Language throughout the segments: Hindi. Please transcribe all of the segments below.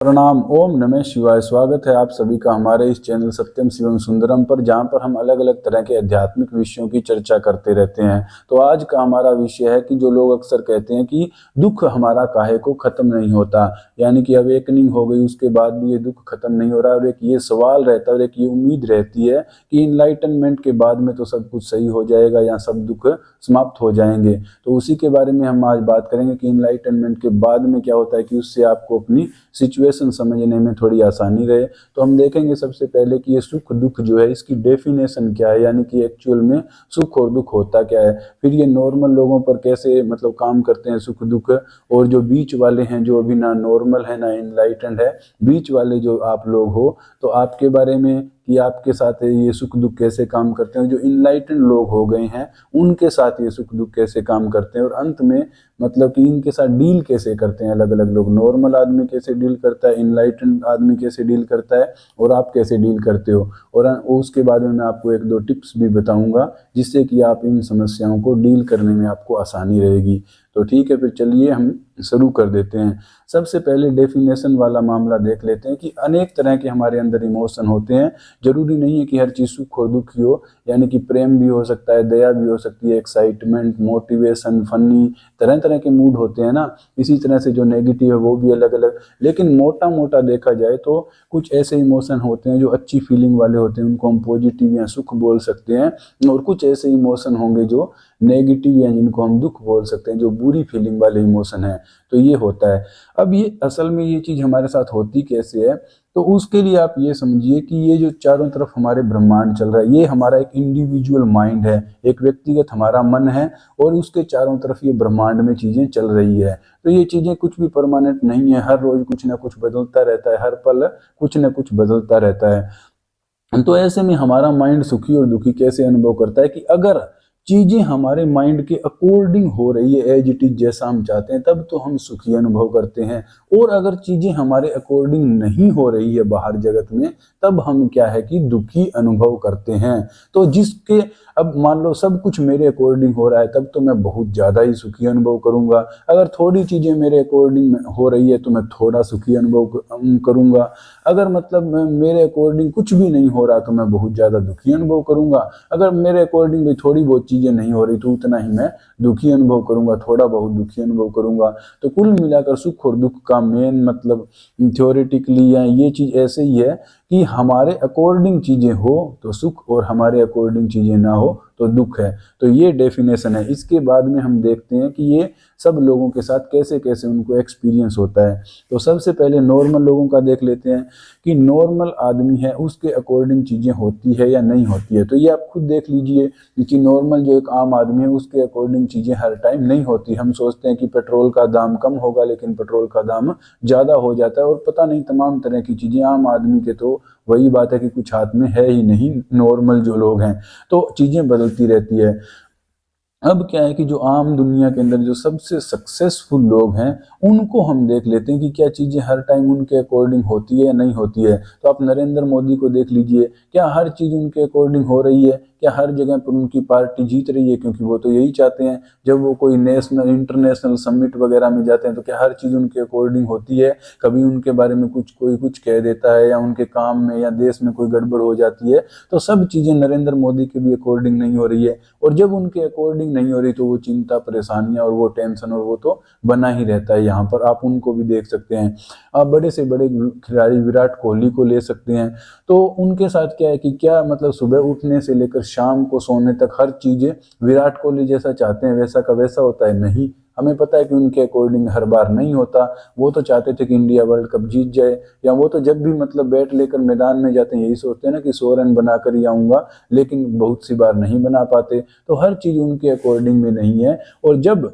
प्रणाम। ओम नमः शिवाय। स्वागत है आप सभी का हमारे इस चैनल सत्यम शिवम सुंदरम पर, जहां पर हम अलग अलग तरह के आध्यात्मिक विषयों की चर्चा करते रहते हैं। तो आज का हमारा विषय है कि जो लोग अक्सर कहते हैं कि दुख हमारा काहे को खत्म नहीं होता, यानी कि अवेकनिंग हो गई उसके बाद भी ये दुख खत्म नहीं हो रहा। और एक ये सवाल रहता है और एक ये उम्मीद रहती है कि इनलाइटनमेंट के बाद में तो सब कुछ सही हो जाएगा या सब दुख समाप्त हो जाएंगे। तो उसी के बारे में हम आज बात करेंगे कि इनलाइटनमेंट के बाद में क्या होता है, कि उससे आपको अपनी सिचुएशन समझने में थोड़ी आसानी रहे। तो हम देखेंगे सबसे पहले कि ये सुख दुख जो है इसकी डेफिनेशन क्या है, यानी कि एक्चुअल में सुख और दुख होता क्या है। फिर ये नॉर्मल लोगों पर कैसे काम करते हैं सुख दुख, और जो बीच वाले हैं जो अभी ना नॉर्मल है ना इनलाइटेंड है, बीच वाले जो आप लोग हो, तो आपके बारे में कि आपके साथ ये सुख दुख कैसे काम करते हैं। जो इनलाइटेंड लोग हो गए हैं उनके साथ ये सुख दुख कैसे काम करते हैं, और अंत में कि इनके साथ डील कैसे करते हैं अलग अलग लोग। नॉर्मल आदमी कैसे डील करता है, इनलाइटेंड आदमी कैसे डील करता है, और आप कैसे डील करते हो। और उसके बाद में मैं आपको एक दो टिप्स भी बताऊंगा जिससे कि आप इन समस्याओं को डील करने में आपको आसानी रहेगी। तो ठीक है, फिर चलिए हम शुरू कर देते हैं। सबसे पहले डेफिनेशन वाला मामला देख लेते हैं कि अनेक तरह के हमारे अंदर इमोशन होते हैं। जरूरी नहीं है कि हर चीज़ सुख और दुख ही हो, यानी कि प्रेम भी हो सकता है, दया भी हो सकती है, एक्साइटमेंट, मोटिवेशन, फनी, तरह तरह के मूड होते हैं ना। इसी तरह से जो नेगेटिव है वो भी अलग अलग। लेकिन मोटा मोटा देखा जाए तो कुछ ऐसे इमोशन होते हैं जो अच्छी फीलिंग वाले होते हैं, उनको हम पॉजिटिव या सुख बोल सकते हैं। और कुछ ऐसे इमोशन होंगे जो नेगेटिव या जिनको हम दुख बोल सकते हैं, जो बुरी फीलिंग वाले इमोशन है। तो ये होता है। अब ये असल में ये चीज़ हमारे साथ होती कैसे है, तो उसके लिए आप ये समझिए कि ये जो चारों तरफ हमारे ब्रह्मांड चल रहा है, ये हमारा एक इंडिविजुअल माइंड है, एक व्यक्तिगत हमारा मन है, और उसके चारों तरफ ये ब्रह्मांड में चीज़ें चल रही है। तो ये चीज़ें कुछ भी परमानेंट नहीं है, हर रोज कुछ ना कुछ बदलता रहता है, हर पल कुछ ना कुछ बदलता रहता है। तो ऐसे में हमारा माइंड सुखी और दुखी कैसे अनुभव करता है, कि अगर चीजें हमारे माइंड के अकॉर्डिंग हो रही है, एज इट इज जैसा हम चाहते हैं, तब तो हम सुखी अनुभव करते हैं। और अगर चीजें हमारे अकॉर्डिंग नहीं हो रही है बाहर जगत में, तब हम क्या है कि दुखी अनुभव करते हैं। तो जिसके अब मान लो सब कुछ मेरे अकॉर्डिंग हो रहा है, तब तो मैं बहुत ज्यादा ही सुखी अनुभव करूंगा। अगर थोड़ी चीजें मेरे अकॉर्डिंग हो रही है तो मैं थोड़ा सुखी अनुभव करूंगा। अगर मेरे अकॉर्डिंग कुछ भी नहीं हो रहा तो मैं बहुत ज्यादा दुखी अनुभव करूंगा। अगर मेरे अकॉर्डिंग भी थोड़ी बहुत चीजें नहीं हो रही तो उतना ही मैं दुखी अनुभव करूंगा, थोड़ा बहुत दुखी अनुभव करूंगा। तो कुल मिलाकर सुख और दुख का मेन थ्योरेटिकली या ये चीज ऐसे ही है कि हमारे अकॉर्डिंग चीजें हो तो सुख, और हमारे अकॉर्डिंग चीजें ना हो तो दुख है। तो ये डेफिनेशन है। इसके बाद में हम देखते हैं कि ये सब लोगों के साथ कैसे कैसे उनको एक्सपीरियंस होता है। तो सबसे पहले नॉर्मल लोगों का देख लेते हैं कि नॉर्मल आदमी है उसके अकॉर्डिंग चीजें होती है या नहीं होती है। तो ये आप खुद देख लीजिए कि नॉर्मल जो एक आम आदमी है उसके अकॉर्डिंग चीजें हर टाइम नहीं होती। हम सोचते हैं कि पेट्रोल का दाम कम होगा, लेकिन पेट्रोल का दाम ज्यादा हो जाता है, और पता नहीं तमाम तरह की चीजें आम आदमी के तो वही बात है कि कुछ हाथ में है ही नहीं, नॉर्मल जो लोग हैं। तो चीजें बदलती रहती है। अब क्या है कि जो आम दुनिया के अंदर जो सबसे सक्सेसफुल लोग हैं उनको हम देख लेते हैं कि क्या चीजें हर टाइम उनके अकॉर्डिंग होती है या नहीं होती है। तो आप नरेंद्र मोदी को देख लीजिए, क्या हर चीज उनके अकॉर्डिंग हो रही है, क्या हर जगह पर उनकी पार्टी जीत रही है, क्योंकि वो तो यही चाहते हैं। जब वो कोई नेशनल इंटरनेशनल समिट वगैरह में जाते हैं तो क्या हर चीज उनके अकॉर्डिंग होती है। कभी उनके बारे में कोई कुछ कह देता है, या उनके काम में या देश में कोई गड़बड़ हो जाती है, तो सब चीजें नरेंद्र मोदी के भी अकॉर्डिंग नहीं हो रही है। और जब उनके अकॉर्डिंग नहीं हो रही तो वो चिंता, परेशानियां और वो टेंशन और वो तो बना ही रहता है। यहाँ पर आप उनको भी देख सकते हैं। आप बड़े से बड़े खिलाड़ी विराट कोहली को ले सकते हैं। तो उनके साथ क्या है कि क्या सुबह उठने से लेकर शाम को सोने तक हर चीजें विराट कोहली जैसा चाहते हैं वैसा का वैसा होता है? नहीं। हमें पता है कि उनके अकॉर्डिंग हर बार नहीं होता। वो तो चाहते थे कि इंडिया वर्ल्ड कप जीत जाए, या वो तो जब भी बैट लेकर मैदान में जाते हैं यही सोचते हैं ना कि 100 रन बनाकर ही आऊंगा, लेकिन बहुत सी बार नहीं बना पाते। तो हर चीज उनके अकॉर्डिंग में नहीं है। और जब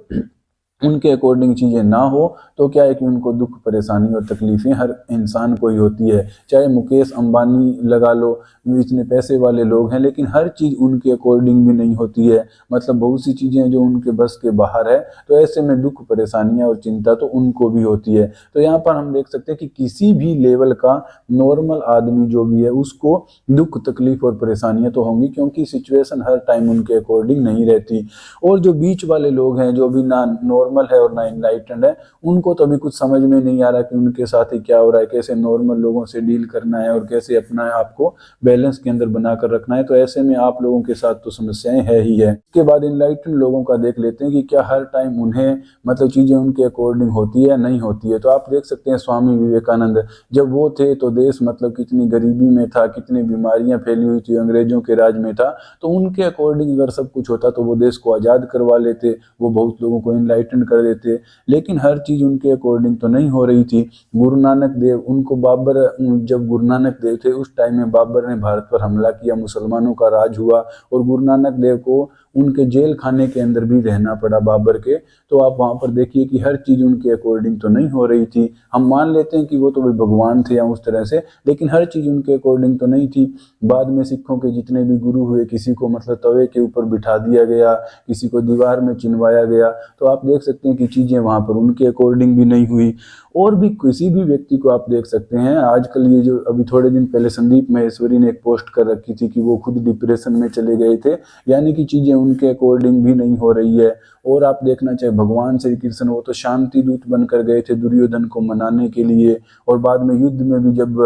उनके अकॉर्डिंग चीजें ना हो तो क्या है कि उनको दुख, परेशानी और तकलीफें हर इंसान को ही होती है। चाहे मुकेश अंबानी लगा लो, इतने पैसे वाले लोग हैं, लेकिन हर चीज उनके अकॉर्डिंग भी नहीं होती है। बहुत सी चीजें जो उनके बस के बाहर है। तो ऐसे में दुख, परेशानियां और चिंता तो उनको भी होती है। तो यहाँ पर हम देख सकते हैं कि किसी भी लेवल का नॉर्मल आदमी जो भी है उसको दुख, तकलीफ और परेशानियां तो होंगी, क्योंकि सिचुएशन हर टाइम उनके अकॉर्डिंग नहीं रहती। और जो बीच वाले लोग हैं, जो भी ना नॉर्मल है और ना इनलाइटेंड है, उनको तो अभी कुछ समझ में नहीं आ रहा कि उनके साथ ही क्या हो रहा है, कैसे नॉर्मल लोगों से डील करना है और कैसे अपना आपको बैलेंस के अंदर बनाकर रखना है। तो ऐसे में आप लोगों के साथ तो समस्याएं है ही है। इसके बाद इनलाइटेंड लोगों का देख लेते हैं कि क्या हर टाइम उन्हें मतलब चीजें उनके अकॉर्डिंग होती है नहीं होती है। तो आप देख सकते हैं स्वामी विवेकानंद जब वो थे तो देश मतलब कितनी गरीबी में था, कितनी बीमारियां फैली हुई थी, अंग्रेजों के राज में था। तो उनके अकॉर्डिंग अगर सब कुछ होता तो वो देश को आजाद करवा लेते, वो बहुत लोगों को इनलाइटेंड कर देते। लेकिन हर चीज उनके अकॉर्डिंग तो नहीं हो रही थी। गुरु नानक देव, उनको बाबर, जब गुरु नानक देव थे उस टाइम में बाबर ने भारत पर हमला किया, मुसलमानों का राज हुआ और गुरु नानक देव को उनके जेल खाने के अंदर भी रहना पड़ा बाबर के। तो आप वहां पर देखिए कि हर चीज उनके अकॉर्डिंग तो नहीं हो रही थी। हम मान लेते हैं कि वो तो भी भगवान थे या उस तरह से, लेकिन हर चीज उनके अकॉर्डिंग तो नहीं थी। बाद में सिखों के जितने भी गुरु हुए, किसी को मतलब तवे के ऊपर बिठा दिया गया, किसी को दीवार में चिनवाया गया। तो आप देख सकते हैं कि चीजें वहां पर उनके अकॉर्डिंग भी नहीं हुई। और भी किसी भी व्यक्ति को आप देख सकते हैं, आजकल ये जो अभी थोड़े दिन पहले संदीप महेश्वरी ने एक पोस्ट कर रखी थी कि वो खुद डिप्रेशन में चले गए थे, यानी कि चीजें उनके अकॉर्डिंग भी नहीं हो रही है। और आप देखना चाहे भगवान श्री कृष्ण, वो तो शांति दूत बनकर गए थे दुर्योधन को मनाने के लिए। और बाद में युद्ध में भी जब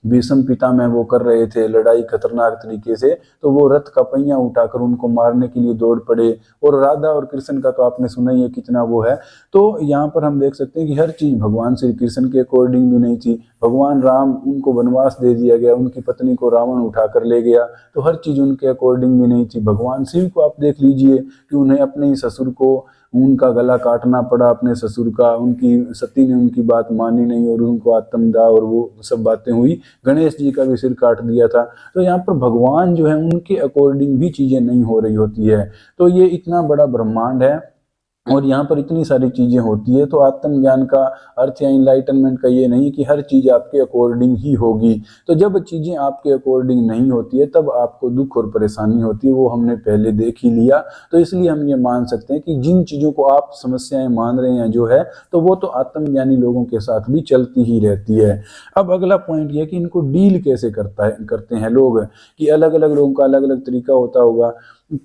भीष्म पितामह वो कर रहे थे लड़ाई खतरनाक तरीके से, तो वो रथ का पहिया उठाकर उनको मारने के लिए दौड़ पड़े। और राधा और कृष्ण का तो आपने सुना ही है कितना वो है। तो यहाँ पर हम देख सकते हैं कि हर चीज भगवान श्री कृष्ण के अकॉर्डिंग भी नहीं थी। भगवान राम, उनको वनवास दे दिया गया, उनकी पत्नी को रावण उठाकर ले गया, तो हर चीज उनके अकॉर्डिंग भी नहीं थी। भगवान शिव को आप देख लीजिए कि उन्हें अपने ही ससुर को उनका गला काटना पड़ा, अपने ससुर का, उनकी सती ने उनकी बात मानी नहीं और उनको आत्मदाह और वो सब बातें हुई। गणेश जी का भी सिर काट दिया था। तो यहाँ पर भगवान जो है उनके अकॉर्डिंग भी चीजें नहीं हो रही होती है। तो ये इतना बड़ा ब्रह्मांड है और यहाँ पर इतनी सारी चीजें होती है। तो आत्मज्ञान का अर्थ या इनलाइटनमेंट का ये नहीं कि हर चीज आपके अकॉर्डिंग ही होगी। तो जब चीजें आपके अकॉर्डिंग नहीं होती है तब आपको दुख और परेशानी होती है, वो हमने पहले देख ही लिया। तो इसलिए हम ये मान सकते हैं कि जिन चीजों को आप समस्याएं मान रहे हैं जो है, तो वो तो आत्मज्ञानी लोगों के साथ भी चलती ही रहती है। अब अगला पॉइंट ये कि इनको डील कैसे करते हैं लोग, कि अलग अलग लोगों का अलग अलग तरीका होता होगा।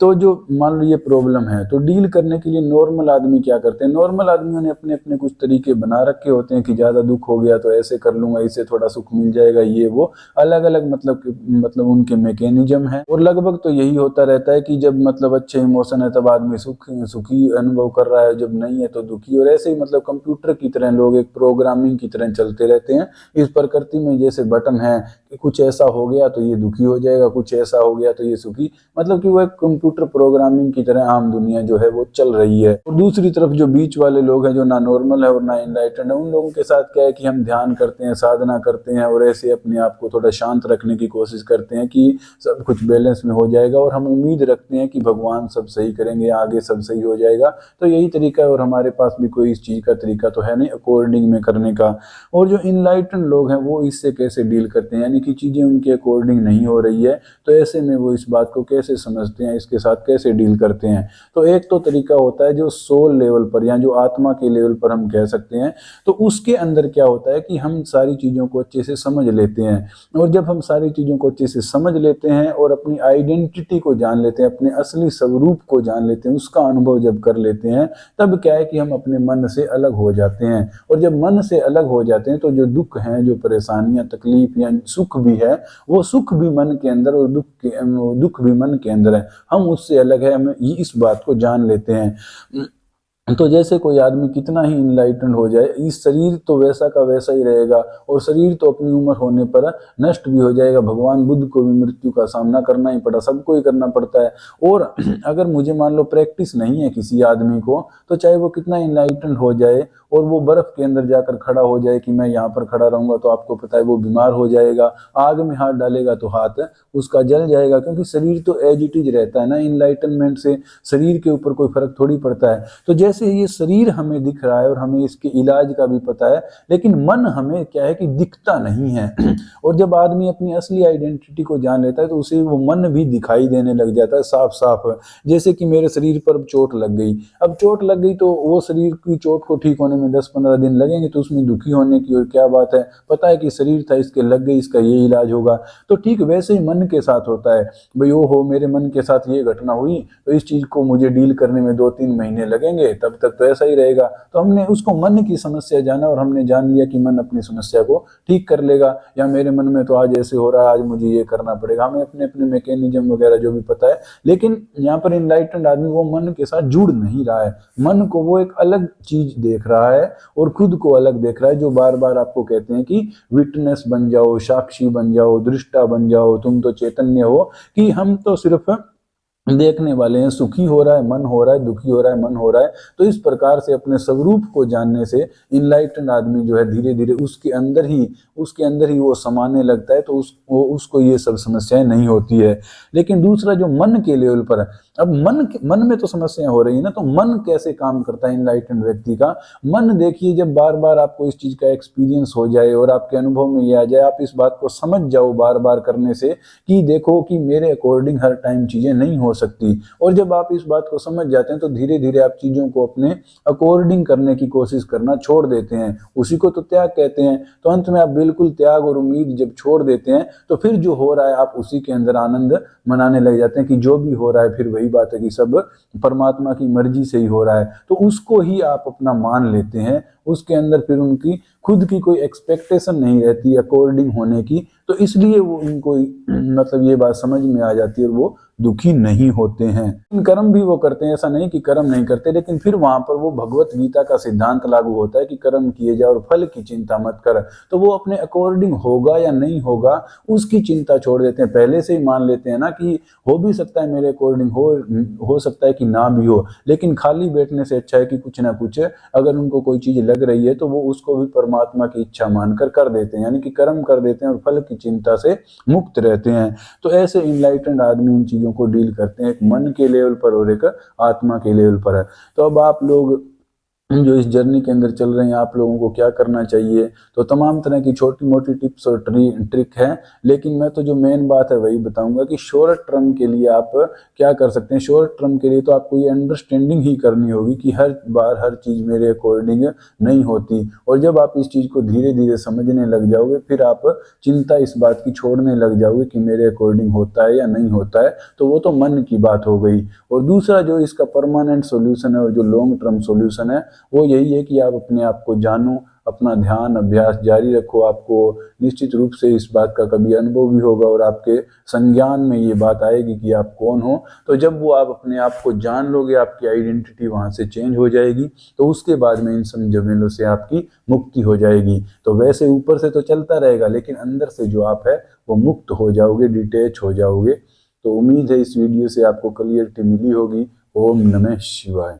तो जो मान लो ये प्रॉब्लम है, तो डील करने के लिए नॉर्मल आदमी क्या करते हैं, नॉर्मल आदमियों ने अपने अपने कुछ तरीके बना रखे होते हैं कि ज्यादा दुख हो गया तो ऐसे कर लूंगा, इससे थोड़ा सुख मिल जाएगा, ये वो अलग अलग मतलब उनके मैकेनिज्म है। और लगभग तो यही होता रहता है कि जब मतलब अच्छे इमोशन है तब आदमी सुखी अनुभव कर रहा है, जब नहीं है तो दुखी। और ऐसे ही मतलब कंप्यूटर की तरह लोग एक प्रोग्रामिंग की तरह चलते रहते हैं। इस प्रकृति में जैसे बटन है कि कुछ ऐसा हो गया तो ये दुखी हो जाएगा, कुछ ऐसा हो गया तो ये सुखी, मतलब कि वो एक कंप्यूटर प्रोग्रामिंग की तरह आम दुनिया जो है वो चल रही है। और दूसरी तरफ जो बीच वाले लोग हैं जो ना नॉर्मल है और ना इनलाइटेंड है, उन लोगों के साथ क्या है कि हम ध्यान करते हैं, साधना करते हैं और ऐसे अपने आप को थोड़ा शांत रखने की कोशिश करते हैं कि सब कुछ बैलेंस में हो जाएगा और हम उम्मीद रखते हैं कि भगवान सब सही करेंगे, आगे सब सही हो जाएगा। तो यही तरीका है और हमारे पास भी कोई इस चीज का तरीका तो है नहीं अकॉर्डिंग में करने का। और जो इनलाइटेंड लोग हैं वो इससे कैसे डील करते हैं, यानी कि चीजें उनके अकॉर्डिंग नहीं हो रही है तो ऐसे में वो इस बात को कैसे समझते हैं, इसके साथ कैसे डील करते हैं। तो एक तो तरीका होता है जो सोल लेवल पर या जो आत्मा के लेवल पर हम कह सकते हैं। तो उसके अंदर क्या होता है कि हम सारी चीजों को अच्छे से समझ लेते हैं। और जब हम सारी चीजों को अच्छे से समझ लेते हैं और अपनी आइडेंटिटी को जान लेते हैं, अपने असली स्वरूप को जान लेते हैं, उसका अनुभव जब कर लेते हैं, तब क्या है कि हम अपने मन से अलग हो जाते हैं। और जब मन से अलग हो जाते हैं तो जो दुख हैं, जो परेशानियां, तकलीफ या सुख भी है, वो सुख भी मन के अंदर और दुख भी मन के अंदर है। हम उससे अलग है, हम इस बात को जान लेते हैं। तो जैसे कोई आदमी कितना ही इनलाइटेंड हो जाए, इस शरीर तो वैसा का वैसा ही रहेगा और शरीर तो अपनी उम्र होने पर नष्ट भी हो जाएगा। भगवान बुद्ध को भी मृत्यु का सामना करना ही पड़ा, सबको ही करना पड़ता है। और अगर मुझे मान लो प्रैक्टिस नहीं है किसी आदमी को, तो चाहे वो कितना इनलाइटेंड हो जाए और वो बर्फ के अंदर जाकर खड़ा हो जाए कि मैं यहाँ पर खड़ा रहूंगा, तो आपको पता है वो बीमार हो जाएगा। आग में हाथ डालेगा तो हाथ उसका जल जाएगा, क्योंकि शरीर तो एज इट इज रहता है ना। इनलाइटनमेंट से शरीर के ऊपर कोई फर्क थोड़ी पड़ता है। तो जैसे ये शरीर हमें दिख रहा है और हमें इसके इलाज का भी पता है, लेकिन मन हमें क्या है कि दिखता नहीं है। और जब आदमी अपनी असली आइडेंटिटी को जान लेता है तो उसे वो मन भी दिखाई देने लग जाता है साफ साफ। जैसे कि मेरे शरीर पर चोट लग गई, अब चोट लग गई तो वो शरीर की चोट को ठीक होने होने में 10-15 दिन लगेंगे तो उसमें दुखी होने की और क्या बात है। पता है कि शरीर था, इसके लग गई, इसका ये इलाज होगा। तो ठीक वैसे ही मन के साथ होता है, भाई ओ हो मेरे मन के साथ ये घटना हुई तो इस चीज को मुझे डील करने में 2-3 महीने लगेंगे, तब तक तो ऐसा ही रहेगा। तो हमने उसको मन की समस्या जाना और हमने जान लिया कि मन अपनी समस्या को ठीक कर लेगा, या मेरे मन में तो आज ऐसे हो रहा है, आज मुझे ये करना पड़ेगा। हमें अपने अपने मैकेनिज्म वगैरह जो भी पता है, लेकिन यहाँ पर इनलाइटेंड आदमी वो मन के साथ जुड़ नहीं रहा है। मन को वो एक अलग चीज देख रहा है और खुद को अलग देख रहा है, जो बार बार आपको कहते हैं कि विटनेस बन जाओ, साक्षी बन जाओ, दृष्टा बन जाओ, तुम तो चैतन्य हो, कि हम तो सिर्फ देखने वाले हैं। सुखी हो रहा है मन हो रहा है, दुखी हो रहा है मन हो रहा है। तो इस प्रकार से अपने स्वरूप को जानने से इनलाइटेंड आदमी जो है धीरे धीरे उसके अंदर ही वो समाने लगता है, तो उसको ये सब समस्याएं नहीं होती है। लेकिन दूसरा जो मन के लेवल पर है, अब मन में तो समस्याएं हो रही है ना, तो मन कैसे काम करता है इनलाइटेंड व्यक्ति का। मन देखिए, जब बार बार आपको इस चीज का एक्सपीरियंस हो जाए और आपके अनुभव में ये आ जाए, आप इस बात को समझ जाओ बार बार करने से कि देखो कि मेरे अकॉर्डिंग हर टाइम चीजें नहीं हो सकती, और जब आप इस बात को समझ जाते हैं तो धीरे धीरे आप चीजों को अपने अकॉर्डिंग करने की कोशिश करना छोड़ देते हैं। उसी को तो त्याग कहते हैं। तो अंत में आप बिल्कुल त्याग और उम्मीद जब छोड़ देते हैं तो फिर जो हो रहा है आप उसी के अंदर आनंद मनाने लग जाते हैं कि जो भी हो रहा है फिर वही बात है कि सब परमात्मा की मर्जी से ही हो रहा है। तो उसको ही आप अपना मान लेते हैं, उसके अंदर फिर उनकी खुद की कोई एक्सपेक्टेशन नहीं रहती अकॉर्डिंग होने की। तो इसलिए वो इनको मतलब ये बात समझ में आ जाती है और वो दुखी नहीं होते हैं। कर्म भी वो करते हैं, ऐसा नहीं कि कर्म नहीं करते, लेकिन फिर वहां पर वो भगवत गीता का सिद्धांत लागू होता है कि कर्म किए जाए और फल की चिंता मत कर। तो वो अपने अकॉर्डिंग होगा या नहीं होगा उसकी चिंता छोड़ देते हैं। पहले से ही मान लेते हैं ना कि हो भी सकता है मेरे अकॉर्डिंग हो सकता है कि ना भी हो, लेकिन खाली बैठने से अच्छा है कि कुछ ना कुछ अगर उनको कोई चीज लग रही है तो वो उसको भी परमात्मा की इच्छा मानकर कर देते हैं, यानी कि कर्म कर देते हैं और फल की चिंता से मुक्त रहते हैं। तो ऐसे इनलाइटेंड आदमी इन चीजों को डील करते हैं, एक मन के लेवल पर और एक आत्मा के लेवल पर है। तो अब आप लोग जो इस जर्नी के अंदर चल रहे हैं, आप लोगों को क्या करना चाहिए, तो तमाम तरह की छोटी मोटी टिप्स और ट्रिक है, लेकिन मैं तो जो मेन बात है वही बताऊंगा कि शॉर्ट टर्म के लिए आप क्या कर सकते हैं। शॉर्ट टर्म के लिए तो आपको ये अंडरस्टैंडिंग ही करनी होगी कि हर बार हर चीज़ मेरे अकॉर्डिंग नहीं होती, और जब आप इस चीज़ को धीरे धीरे समझने लग जाओगे फिर आप चिंता इस बात की छोड़ने लग जाओगे कि मेरे अकॉर्डिंग होता है या नहीं होता है। तो वो तो मन की बात हो गई। और दूसरा जो इसका परमानेंट सोल्यूशन है और जो लॉन्ग टर्म सोल्यूशन है वो यही है कि आप अपने आप को जानो, अपना ध्यान अभ्यास जारी रखो। आपको निश्चित रूप से इस बात का कभी अनुभव भी होगा और आपके संज्ञान में ये बात आएगी कि आप कौन हो। तो जब वो आप अपने आप को जान लोगे, आपकी आइडेंटिटी वहाँ से चेंज हो जाएगी, तो उसके बाद में इन सब झमेलों से आपकी मुक्ति हो जाएगी। तो वैसे ऊपर से तो चलता रहेगा, लेकिन अंदर से जो आप है वो मुक्त हो जाओगे, डिटैच हो जाओगे। तो उम्मीद है इस वीडियो से आपको क्लियरिटी मिली होगी। ओम नमः शिवाय।